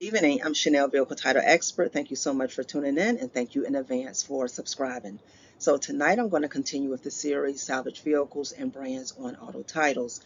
Evening, I'm Chanel, Vehicle Title Expert. Thank you so much for tuning in, and thank you in advance for subscribing. So tonight I'm going to continue with the series Salvage Vehicles and Brands on Auto Titles.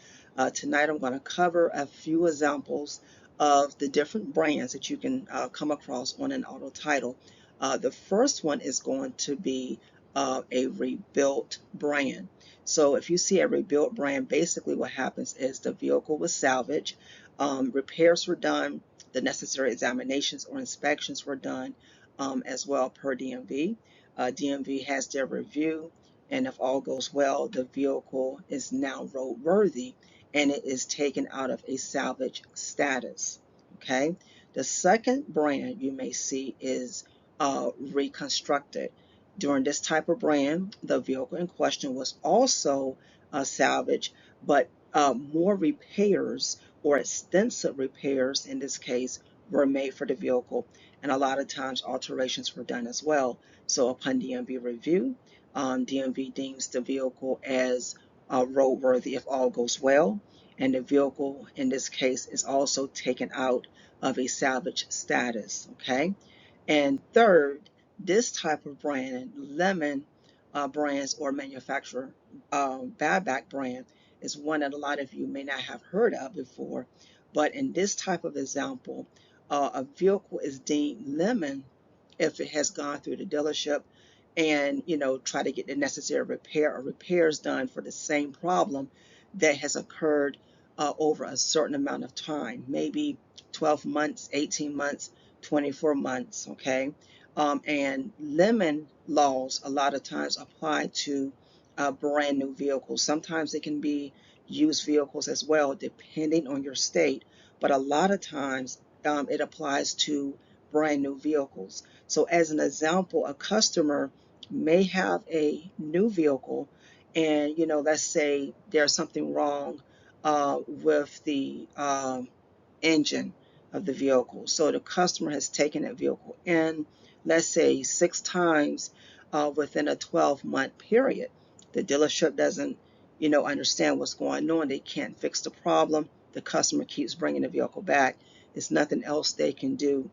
Tonight I'm going to cover a few examples of the different brands that you can come across on an auto title. The first one is going to be a rebuilt brand. So if you see a rebuilt brand, basically what happens is the vehicle was salvaged, repairs were done, the necessary examinations or inspections were done as well per DMV. DMV has their review, and if all goes well, the vehicle is now roadworthy and it is taken out of a salvage status. Okay. The second brand you may see is Reconstructed. During this type of brand, the vehicle in question was also salvaged, but more repairs or extensive repairs in this case were made for the vehicle, and a lot of times alterations were done as well. So upon DMV review, DMV deems the vehicle as roadworthy if all goes well, and the vehicle in this case is also taken out of a salvage status. Okay. And third, this type of brand, lemon brands or manufacturer buyback brand, is one that a lot of you may not have heard of before. But in this type of example, a vehicle is deemed lemon if it has gone through the dealership and try to get the necessary repair or repairs done for the same problem that has occurred over a certain amount of time, maybe 12 months, 18 months, 24 months. Okay. And lemon laws a lot of times apply to brand new vehicles. Sometimes it can be used vehicles as well, depending on your state, but a lot of times it applies to brand new vehicles. So, as an example, a customer may have a new vehicle, and let's say there's something wrong with the engine of the vehicle. So the customer has taken that vehicle in, let's say 6 times within a 12-month period. The dealership doesn't, understand what's going on. They can't fix the problem. The customer keeps bringing the vehicle back. There's nothing else they can do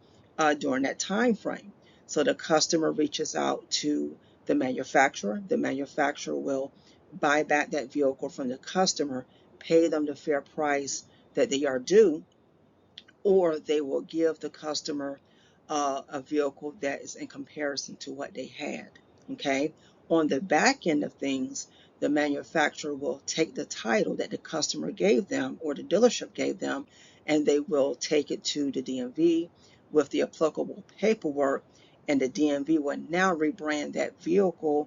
during that time frame. So the customer reaches out to the manufacturer. The manufacturer will buy back that vehicle from the customer, pay them the fair price that they are due, or they will give the customer a vehicle that is in comparison to what they had. Okay. On the back end of things, the manufacturer will take the title that the customer gave them or the dealership gave them, and they will take it to the DMV with the applicable paperwork, and the DMV will now rebrand that vehicle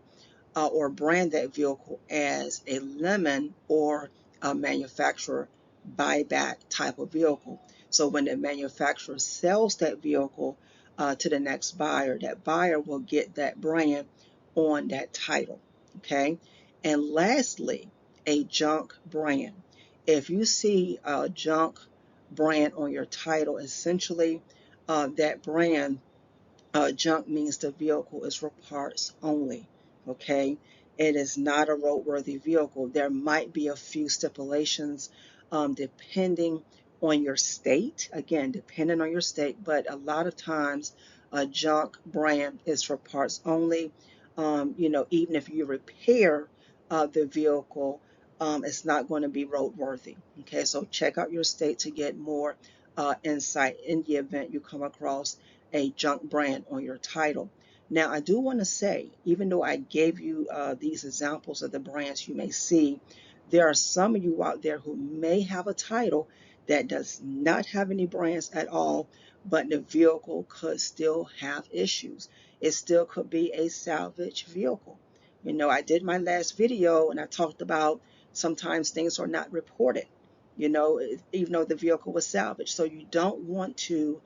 or brand that vehicle as a lemon or a manufacturer buyback type of vehicle. So when the manufacturer sells that vehicle to the next buyer, that buyer will get that brand on that title. Okay. And lastly, a junk brand. If you see a junk brand on your title, essentially that brand junk means the vehicle is for parts only. Okay. It is not a roadworthy vehicle. There might be a few stipulations depending on your state. Again, depending on your state, but a lot of times a junk brand is for parts only. Even if you repair the vehicle, it's not going to be roadworthy. Okay, so check out your state to get more insight in the event you come across a junk brand on your title. Now, I do want to say, even though I gave you these examples of the brands you may see, there are some of you out there who may have a title that does not have any brands at all, but the vehicle could still have issues. It still could be a salvage vehicle. I did my last video and I talked about sometimes things are not reported, even though the vehicle was salvaged. So you don't want to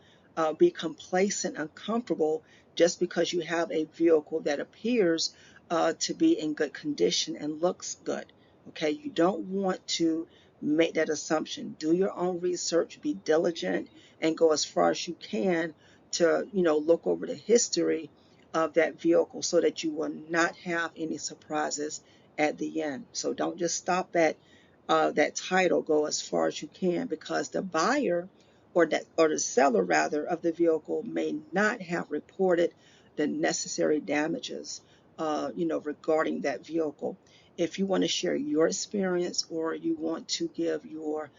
be complacent and comfortable just because you have a vehicle that appears to be in good condition and looks good. Okay, you don't want to make that assumption. Do your own research, be diligent, and go as far as you can to, look over the history of that vehicle so that you will not have any surprises at the end. So don't just stop at that title, go as far as you can, because the buyer or the seller rather of the vehicle may not have reported the necessary damages, regarding that vehicle. If you want to share your experience or you want to give your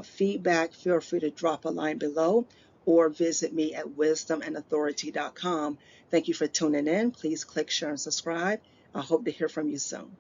feedback, feel free to drop a line below or visit me at wisdomandauthority.com. Thank you for tuning in. Please click, share, and subscribe. I hope to hear from you soon.